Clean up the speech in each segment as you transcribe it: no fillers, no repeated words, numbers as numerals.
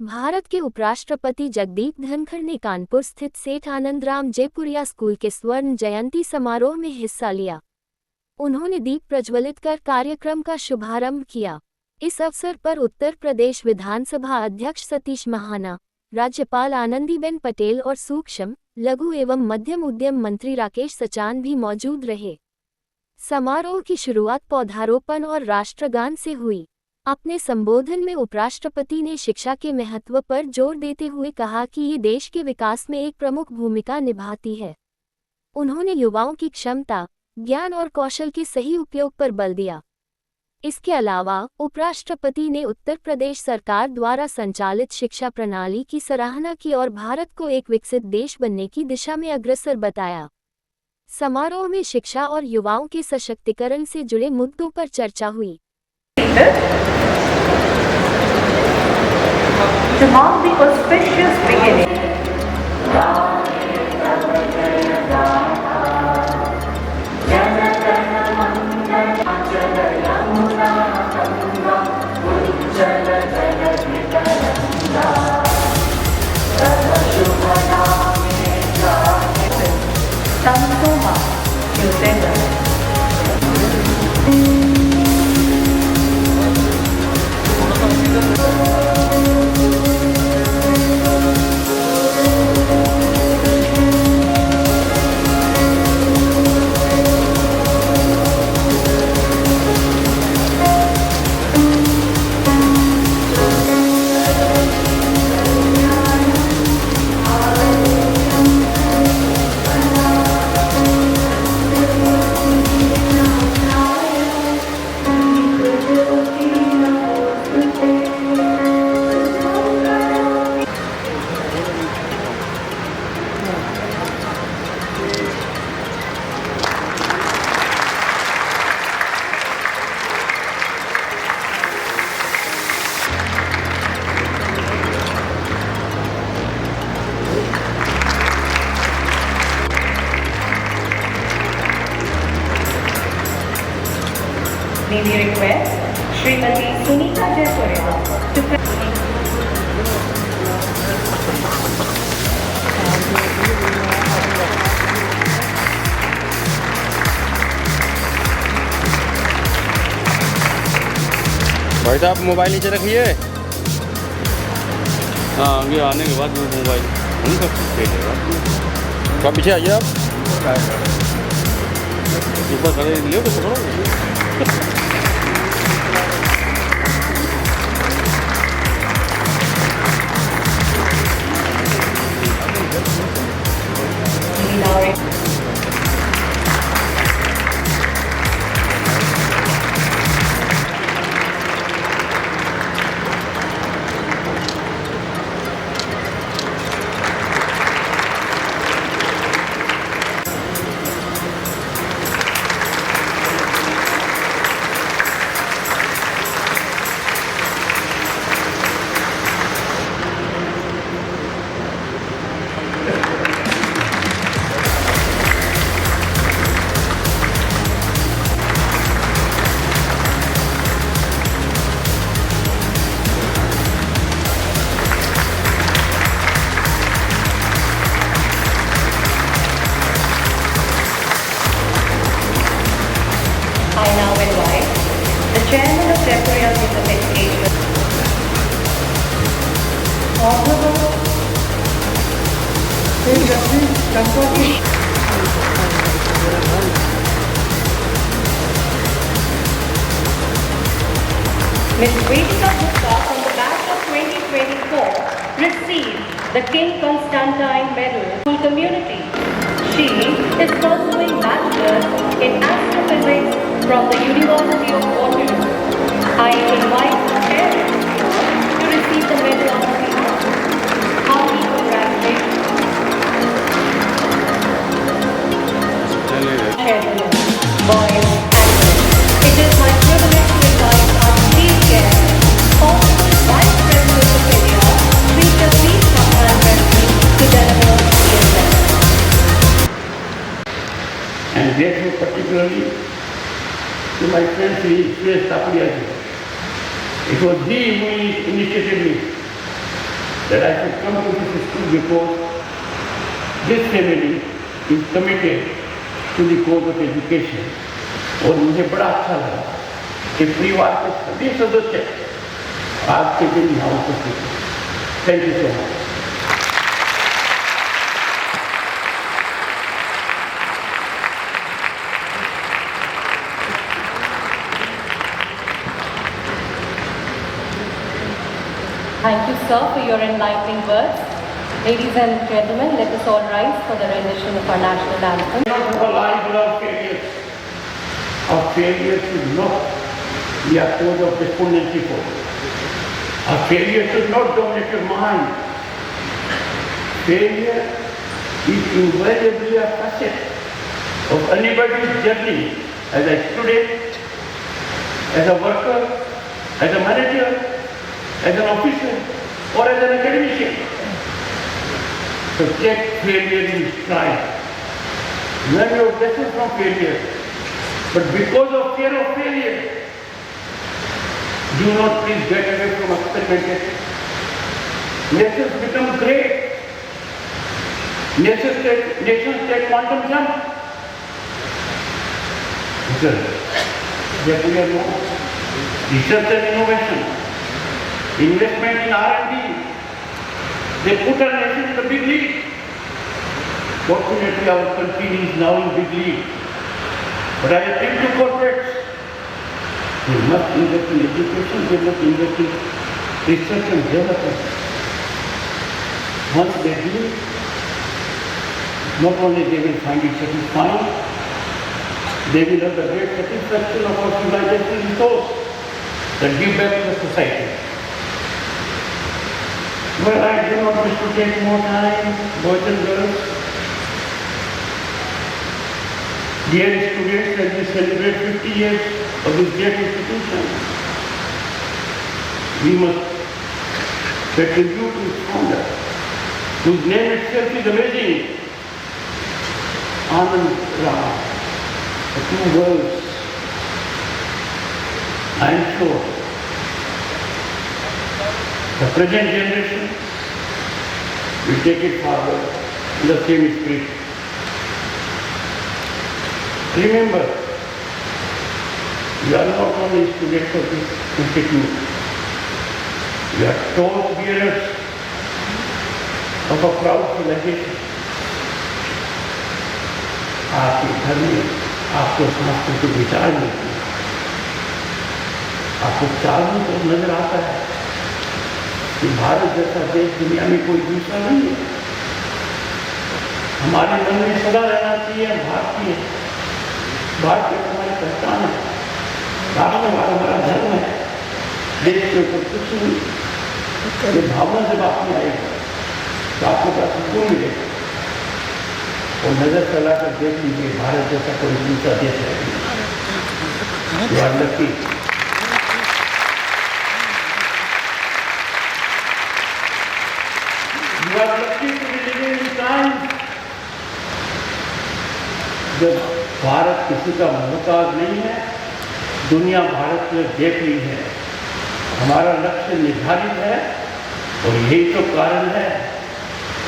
भारत के उपराष्ट्रपति जगदीप धनखड ने कानपुर स्थित सेठ आनंदराम जयपुरिया स्कूल के स्वर्ण जयंती समारोह में हिस्सा लिया। उन्होंने दीप प्रज्वलित कर कार्यक्रम का शुभारंभ किया। इस अवसर पर उत्तर प्रदेश विधानसभा अध्यक्ष सतीश महाना, राज्यपाल आनंदीबेन पटेल और सूक्ष्म, लघु एवं मध्यम उद्यम मंत्री राकेश सचान भी मौजूद रहे। समारोह की शुरुआत पौधारोपण और राष्ट्रगान से हुई। अपने संबोधन में उपराष्ट्रपति ने शिक्षा के महत्व पर जोर देते हुए कहा कि ये देश के विकास में एक प्रमुख भूमिका निभाती है। उन्होंने युवाओं की क्षमता, ज्ञान और कौशल के सही उपयोग पर बल दिया। इसके अलावा उपराष्ट्रपति ने उत्तर प्रदेश सरकार द्वारा संचालित शिक्षा प्रणाली की सराहना की और भारत को एक विकसित देश बनने की दिशा में अग्रसर बताया। समारोह में शिक्षा और युवाओं के सशक्तिकरण से जुड़े मुद्दों पर चर्चा हुई। To mark the auspicious beginning. Sansoma, New Zealand. May we request Srimati Sunita Jayapuriya to भाई साहब मोबाइल नीचे रखिए। हाँ, आगे आने के बाद मोबाइल थोड़ा पीछे आइए आप। ऊपर खड़े लियो तो पकड़ो। I now invite the Chairman of Jayapuriya School of Education, Honorable Ms. Vedika Gupta from the batch of 2024 received the King Constantine Medal School Community. She is pursuing Bachelor's in Astrophysics from the University of Waterloo. I invite the parents to receive the medal on her behalf. Hearty congratulations. Chairman, boys and girls, it is my privilege to invite our chief guest, Honorable Vice President of India, Sri Jagdeep Singh, to deliver the address. And grateful particularly to my friend Sri Taparia. It was he who initiated me that I should come to this school because this family is committed to the cause of education. और मुझे बड़ा अच्छा लगा कि परिवार के सभी सदस्य आज के दिन यहाँ उपस्थित हैं। Thank you so much. Thank you, sir, for your enlightening words. Ladies and gentlemen, let us all rise for the rendition of our national anthem. Not have a life without failures. Our failure should not be a cause of despondency for you. Our failure should not dominate your mind. Failure is invariably a facet of anybody's journey as a student, as a worker, as a manager, as an officer, or as an academician. So take failure in stride. Learn your lessons from failure. But because of fear of failure, do not please get away from experimentation. Nations become great. Nations take quantum jump. Research and innovation, investment in R&D, they put our nation in the big league. Fortunately, our country is now in big league. But I appeal to corporates, they must invest in education, they must invest in research and development. Once they do, not only they will find it satisfying, they will have the great satisfaction of our civilization resource that give back to the society. Well, I do not wish to take more time, boys and girls. Dear students, as we celebrate 50 years of this great institution, we must pay tribute to its founder, whose name itself is amazing, Anand Ram, the two words. I am sure the present generation will take it forward in the same spirit. Remember, you are not only students of this institute, you are torch bearers of a proud civilization. आपके घर में आपको सांस्कृतिक विचार मिलते हैं, आपको चारों तरफ नजर आता है कि भारत जैसा देश दुनिया में कोई दूसरा नहीं है। हमारे मन में सदा रहना चाहिए भारतीय हमारी पहचान है, राष्ट्र हमारा धर्म है, देश के ऊपर कुछ नहीं। ये भावना जब आप में आएगी तो आपको बड़ा सुकून मिलेगा और नजर चला कर देख लीजिए भारत जैसा कोई दूसरा देश है। You are lucky. You are lucky to be living in times जब भारत किसी का मोहताज नहीं है, दुनिया भारत को देख रही है। हमारा लक्ष्य निर्धारित है और यही तो कारण है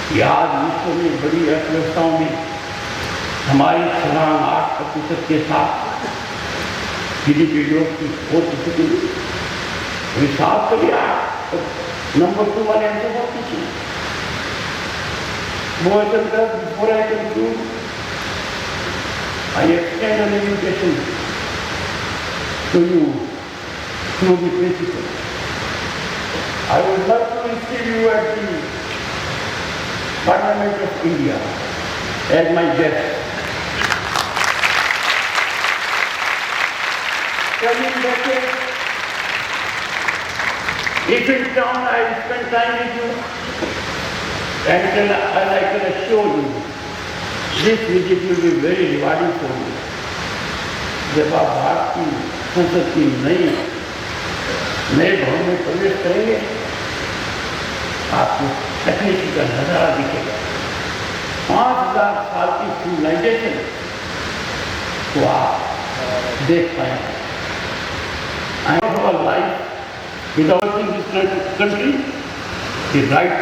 कि आज विश्व में बड़ी अर्थव्यवस्थाओं में हमारी छलांग 8% के साथ GDP ग्रोथ की 4% हिसाब कर लिया नंबर 2 वाले हमसे बहुत पीछे। Before I conclude, I extend an invitation to you through the principal. I would love to receive you at the Parliament of India as my guest. Coming back, if in town I spend time with you, and I can assure you, this visit will be very rewarding for you. जब आप भारत की संसद की नए भवन में प्रवेश करेंगे, आपको तकनीकी का नजारा दिखेगा। 5000 साल की सिविलाइजेशन को आप देख पाएंगे। I have a life without in this country. The right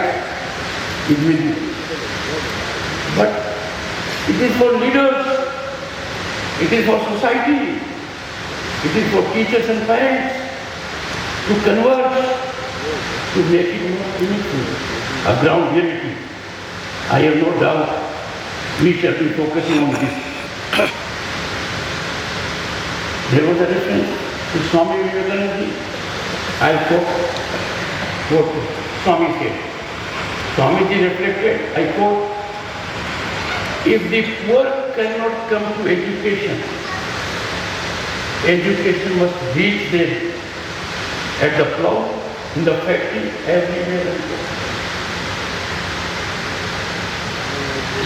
is with you. But it is for leaders, it is for society, it is for teachers and parents to converge, to make it more meaningful, a ground reality. I have no doubt we shall be focusing on this. There was a reference to Swami Vivekananda. I quote what Swami said. Swamiji reflected, I quote, if the poor cannot come to education, education must reach them at the plough, in the factory, everywhere.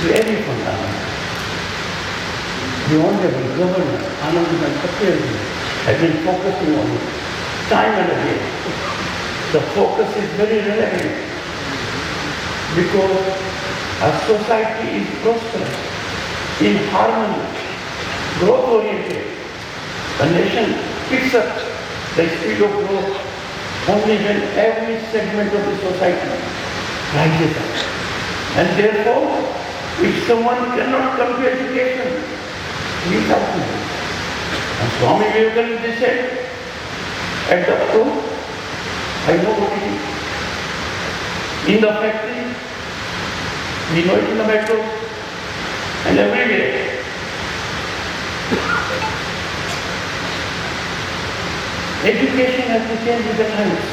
Very fundamental. The Honorable Governor, Anandaman Patel, has been focusing on it time and again. The focus is very relevant because our society is prosperous, in harmony, growth-oriented. A nation picks up the speed of growth only when every segment of the society rises up. And therefore, if someone cannot come to education, he is out. And Swami Vivekananda said, at the fruit, I know what it is. In the factory, we know it in the metro, and everywhere. Education has to change with the times.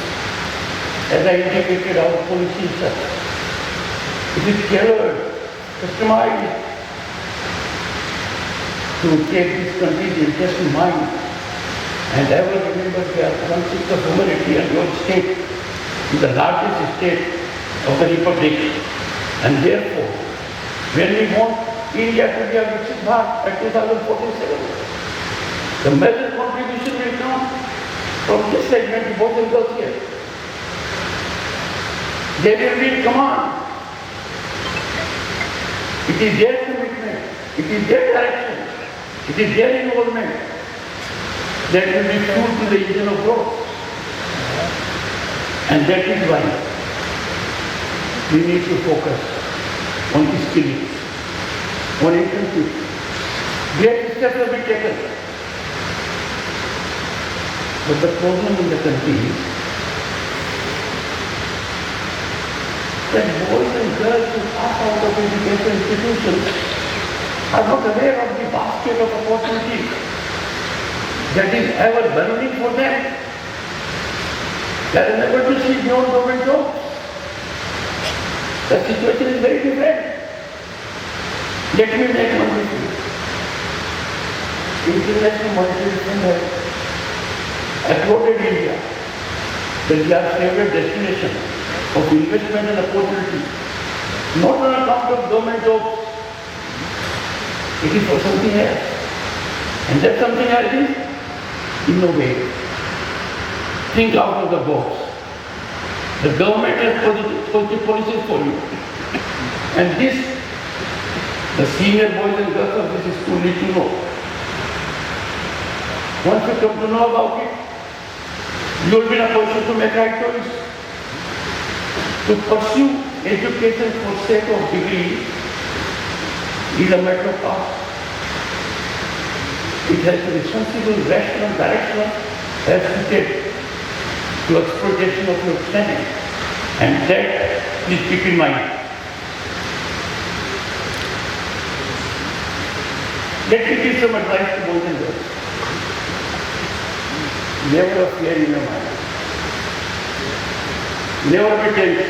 As I indicated, our policy is such. It is tailored, customized to take this country's interest in mind. And ever remember the concept of humanity and your state is the largest state of the Republic. And therefore, when we want India to be a Viksit Bharat at 2047, the major contribution will come from this segment, both and girls here. They will be in command. It is their commitment, it is their direction, it is their involvement that will be fuel to the engine of growth. And that is why we need to focus on skilling, on internship. Great steps have been taken. But the problem in the country is that boys and girls who pass out of education institutions are not aware of the basket of opportunities that is ever burning for them. They are unable to see beyond government jobs. The situation is very different. Let me make one with you. International Monetary Fund has applauded India that we are favorite destination of investment and opportunity, not on account of government jobs. It is for something else. And that something else is innovate. Think out of the box. The government has positive policies for you. And this, the senior boys and girls of this school need to know. Once you come to know about it, you will be in a position to make right choice. To pursue education for sake of degree is a matter of art. It has to be sensible, rational, directional, as fitted to exploitation of your planning. And that, please keep in mind. Let me give some advice to boys and girls. Never a fear in your mind. Never be tense.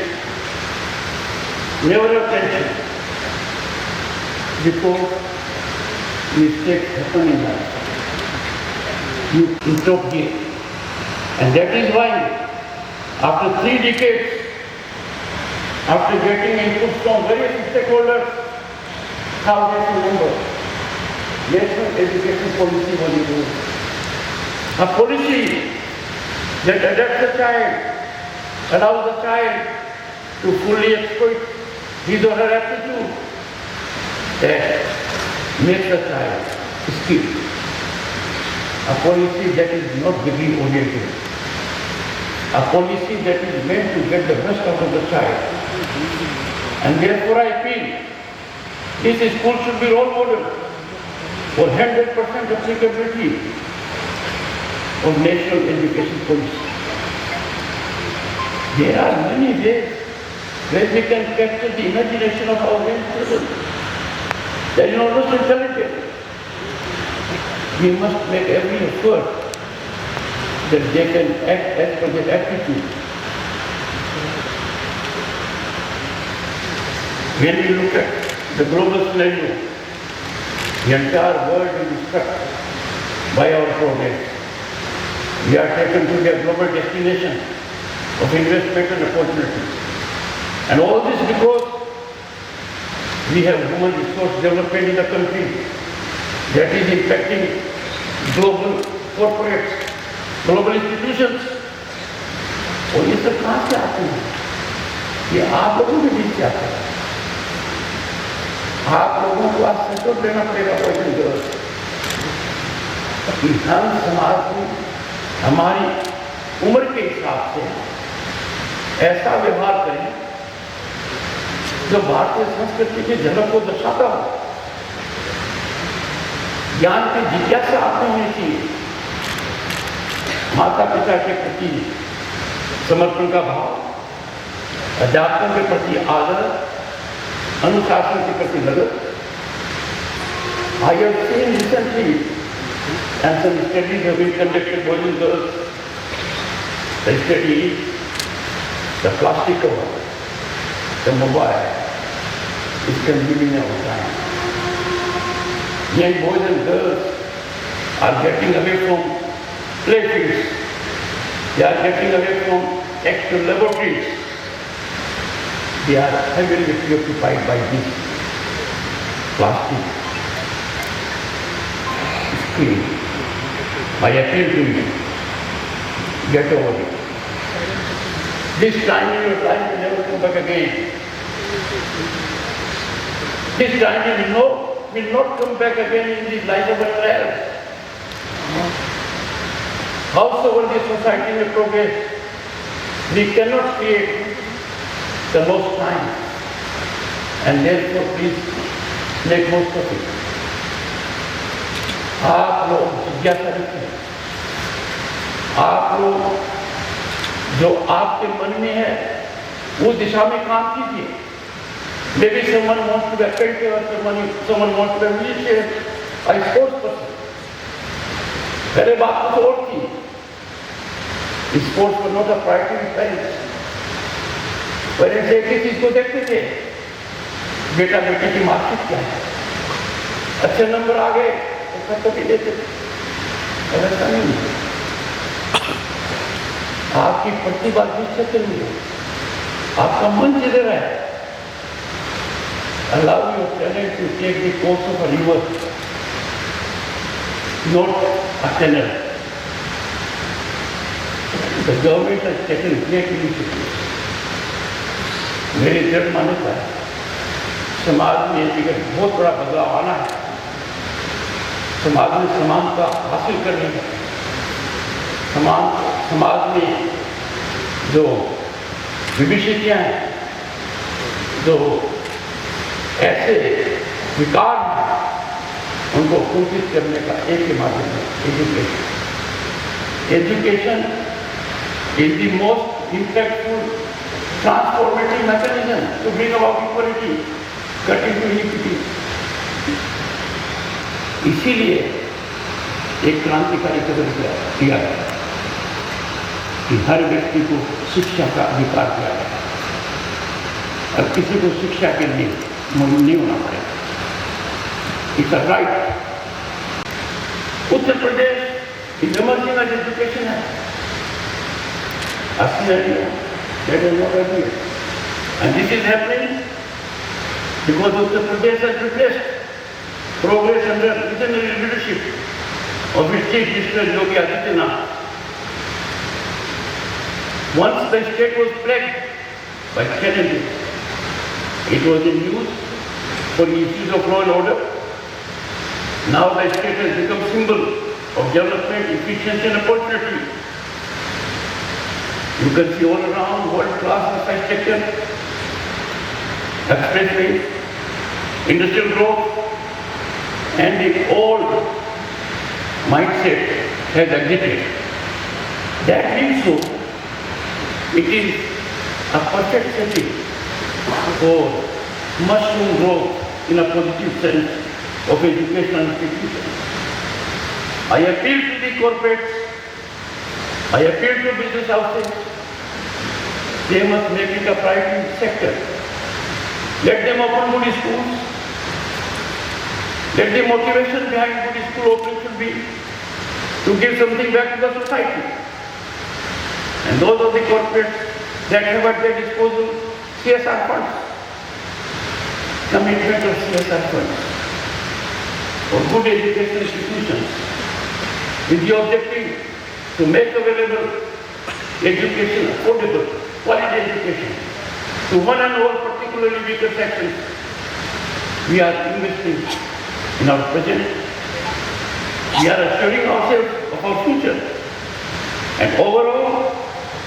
Never have tension. Because mistakes happen in life. You interrogate. And that is why, after 3 decades, after getting input from various stakeholders, now let's remember, national education policy was improved. A policy that adapts the child, allows the child to fully exploit his or her aptitude, that makes the child skilled. A policy that is not degree oriented. a policy that is meant to get the best out of the child. And therefore I feel this school should be role model for 100% applicability of national education policy. There are many ways where we can capture the imagination of our young children. They are almost intelligent. We must make every effort that they can act as per their aptitude. When we look at the global scenario, the entire world is struck by our progress. We are taken to be a global destination of investment and opportunity. And all this because we have human resource development in the country that is impacting global corporates, global institutions. और ये सब कहाँ से आते हैं? ये आप लोगों के बीच से आते हैं। आप लोगों को आज सपोर्ट देना पड़ेगा बॉयज गर्ल्स कि हम समाज को हमारी उम्र के हिसाब से ऐसा व्यवहार करें जो भारतीय संस्कृति की झलक को दर्शाता हो। ज्ञान की जिज्ञासा आपने होनी चाहिए। माता पिता के प्रति समर्पण का भाव, अध्यात्म के प्रति आदर, अनुशासन के प्रति लगन। I have seen recently, and some studies have been conducted, boys and girls. The study is the plastic cover, the mobile is consuming our time. Young boys and girls are getting away from playfields. They are getting away from actual laboratories. They are heavily preoccupied by this plastic screen. I appeal to you, get over it. This time in your life will never come back again. This time will not come back again in this life of our lives. Howsoever this society may progress, we cannot create the most time, and therefore please make most of it. आप लोग जिज्ञासा रखें, आप लोग जो आपके मन में है वो दिशा में काम कीजिए। Maybe someone wants to be a painter, someone wants to be a musician, a sports person. पहले बात कुछ और थी। Sports were not a priority with parents. Parents एक ही चीज को देखते थे, बेटा बेटी की मार्कशीट क्या है, अच्छे नंबर आ गए तो कभी देते थे। ऐसा नहीं, आपकी प्रतिभा जिससे चली है, आपका मन जिधर है, allow your talent to take the course of a river, not a channel. The government has taken great initiatives. मेरी दृढ़ मान्यता है, समाज में एक बहुत बड़ा बदलाव आना है। समाज में समानता हासिल करनी है। समाज में जो विभिन्नताएं हैं, जो ऐसे विकार हैं, उनको कुंठित करने का एक ही माध्यम है, education. Education is the most impactful transformative mechanism to bring about equality, cutting to inequity. इसीलिए एक क्रांतिकारी कदम किया गया कि हर व्यक्ति को शिक्षा का अधिकार दिया गया। अब किसी को शिक्षा के लिए मजबूर नहीं होना पड़ेगा। It's a right. Uttar Pradesh is emerging as education है। That is not ideal. And this is happening because Uttar Pradesh has witnessed progress under visionary leadership of its Chief Minister Yogi Adityanath. Once the state was plagued by challenges, it was in use for issues of law and order. Now the state has become symbol of development, efficiency and opportunity. You can see all around world-class infrastructure, expressways, industrial growth, and the old mindset has exited. That means so, it is a perfect setting for mushroom growth in a positive sense of educational institutions. I appeal to the corporates, I appeal to business houses, they must make it a private sector. Let them open good schools. Let the motivation behind good school opening should be to give something back to the society. And those of the corporates that have at their disposal CSR funds, commitment of CSR funds for good educational institutions with the objective to make available education affordable, quality education to one and all, particularly weaker sections. We are investing in our present. We are assuring ourselves of our future. And overall,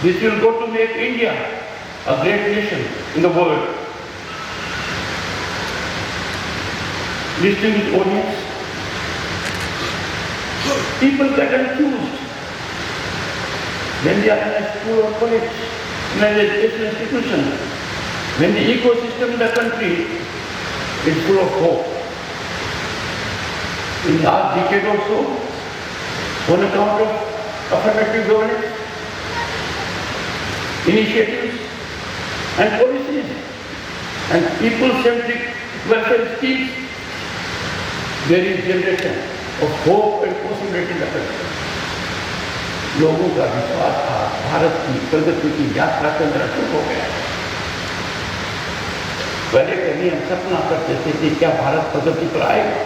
this will go to make India a great nation in the world. Distinguished audience, people get confused when they are in a school or college, in an educational institution, when the ecosystem in the country is full of hope. In the last decade or so, on account of affirmative governance, initiatives and policies and people-centric welfare schemes, there is generation of hope and possibility in the country. लोगों का विश्वास था भारत की प्रगति की यात्रा के अंदर शुरू हो गया। पहले कभी हम सपना करते थे कि क्या भारत प्रगति पर आएगा,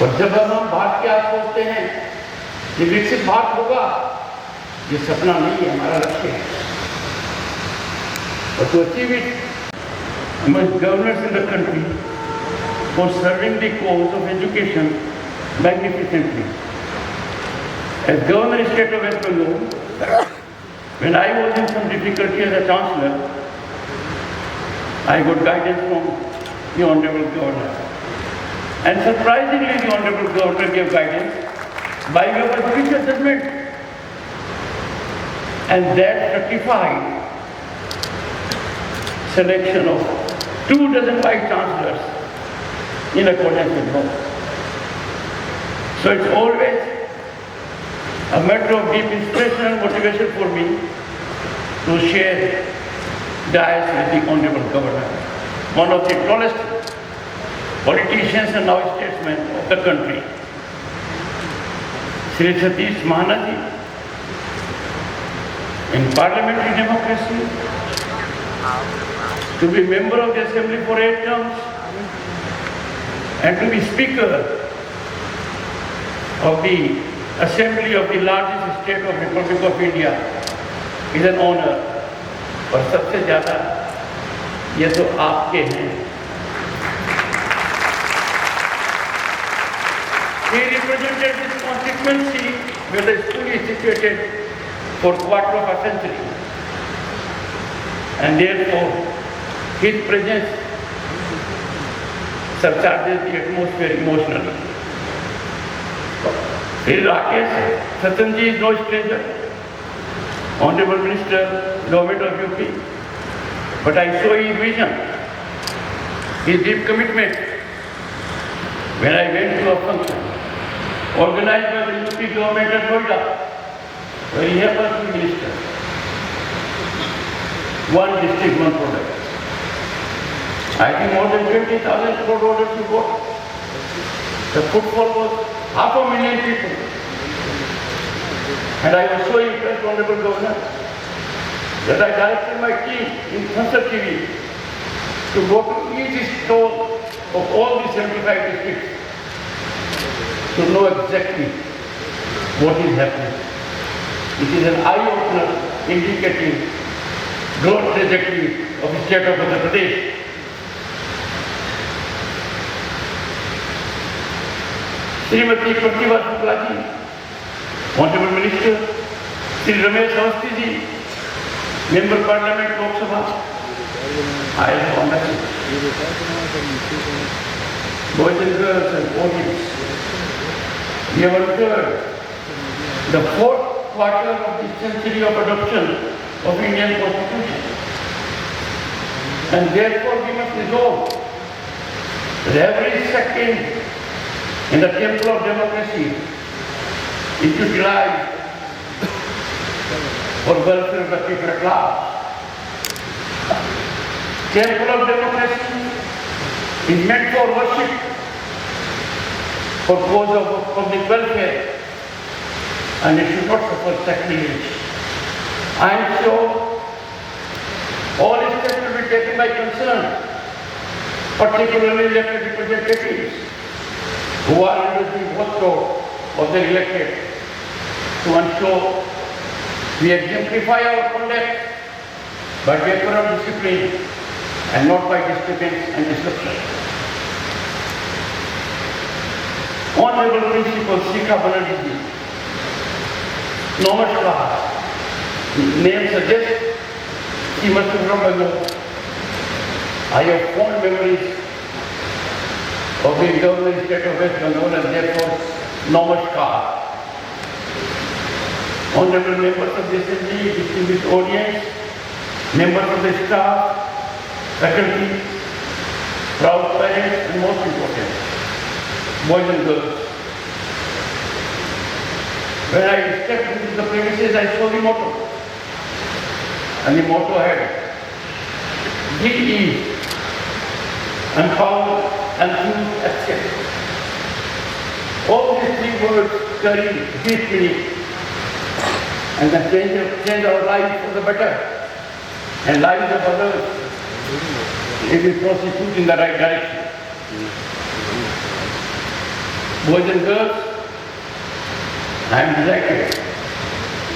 और जब हम भारत के आस सोचते हैं कि विकसित भारत होगा, ये सपना नहीं है, हमारा लक्ष्य है। और to achieve it, we must governors in the country for serving the cause of education magnificently. As Governor State of West Bengal, when I was in some difficulty as a chancellor, I got guidance from the Honorable Governor. And surprisingly, the Honorable Governor gave guidance by way of a judicial judgment. And that certified selection of 24 vice chancellors in accordance with law. So it's always a matter of deep inspiration and motivation for me to share dais with the Honorable Governor, one of the tallest politicians and now statesmen of the country, Sri Satish Mahanaji. In parliamentary democracy, to be member of the Assembly for 8 terms and to be Speaker of the Assembly of the largest state of Republic of India is an honor. और सबसे ज़्यादा ये तो आपके हैं। He represented this constituency where the school is situated for quarter of a century, and therefore his presence surcharges the atmosphere emotionally. Sri Rakesh Satanji is no stranger, Honorable Minister, Government of UP, but I saw his vision, his deep commitment when I went to a function organized by the UP government at Noida, where he happens to be minister. One district, one product. I think more than 20,000 crore orders you got. The footfall was 500,000 people. And I was so impressed, Honorable Governor, that I directed my team in Sansad TV to go to each stall of all the 75 districts to know exactly what is happening. It is an eye-opener indicating growth trajectory of the state of Uttar Pradesh. Srimati Pratibha Shukla ji, Honorable Minister, Sri Ramesh Awasthi ji, Member Parliament Lok Sabha, I have on that. Boys and girls and audience, we have entered the fourth quarter of the century of adoption of Indian Constitution. And therefore we must resolve that every second in the temple of democracy is utilized for welfare of the people at large. Temple of democracy is meant for worship, for cause of public welfare, and it should not suffer sacrilege. I am sure all steps will be taken by concerned, particularly elected representatives who are under the watchdog of the elected, to ensure we exemplify our conduct by decorum, discipline, and not by disturbance and disruption. Honorable Principal Sika Banerjee, Namaskar. Name suggests she must be from Bangalore. I have fond memories of being governor of the state of West Bengal, and therefore Namaskar. Honorable members of the assembly, distinguished audience, members of the staff, faculty, proud parents, and most important, boys and girls. When I stepped into the premises, I saw the motto. And the motto had, "Be empower and choose accept." All these three words carry deep meaning and can change our lives for the better and lives of others if we proceed in the right direction. Boys and girls, I am delighted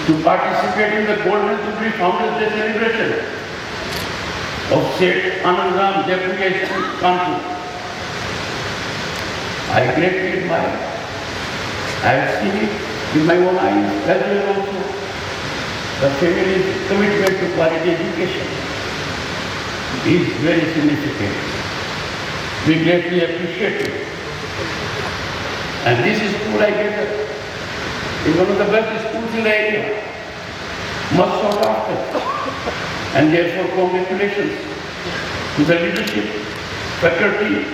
to participate in the Golden Jubilee Founders Day celebration of Seth Anandram Jaipuriya School, Kanpur. I greatly admire. I have seen it with my own eyes, as well also the family's commitment to quality education is very significant. We greatly appreciate it. And this school, I guess, is one of the best schools in the area, much sought after. And therefore, congratulations to the leadership, faculty,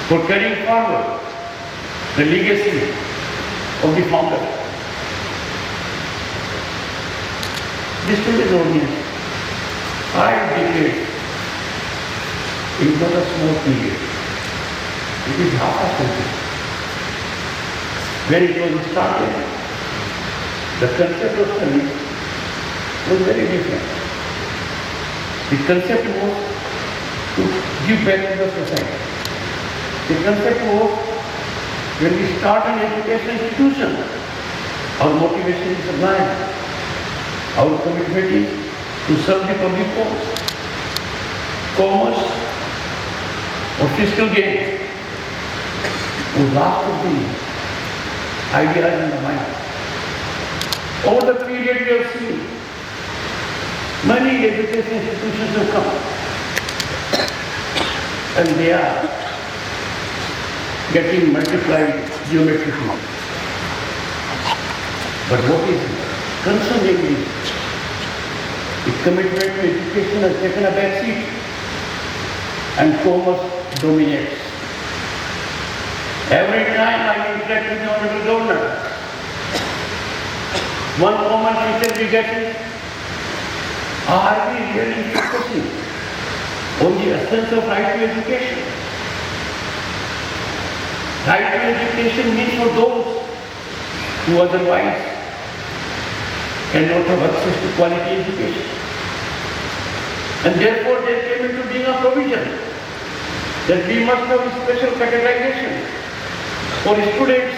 for carrying forward the legacy of the founder. Distinguished audience, 5 decades is not a small period. It is half a century. When it was started, the concept of service was very different. The concept was to give back to the society. The concept was, when we start an education institution, our motivation is sublime. Our commitment is to serve the public cause. Commerce or fiscal gain was last of the ideas in the mind. Over the period we have seen, many education institutions have come, and they are getting multiplied geometrically. But what is concerning is the commitment to education has taken a back seat and commerce dominates. Every time I interact with the Honorable Governor, one common feature we get is, are we really focusing on the essence of right to education? Right to education means for those who otherwise cannot have access to quality education. And therefore there came into being a provision that we must have a special categorization for students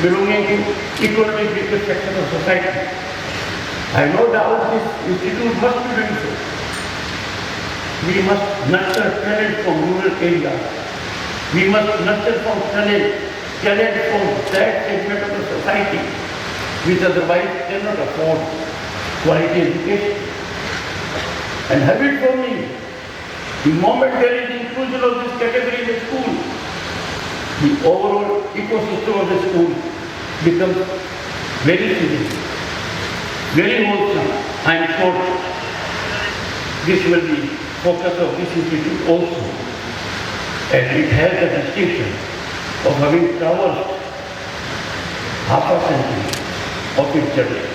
belonging to economic weaker section of society. I have no doubt this institute must be doing so. We must nurture talent from rural areas. We must nurture from talent from that segment of the society which otherwise cannot afford quality education. And have it for me, the moment there is inclusion of this category in the school, the overall ecosystem of the school becomes very serious, very wholesome. I am sure this will be focus of this institute also, and it has the distinction of having traversed half a century of its journey.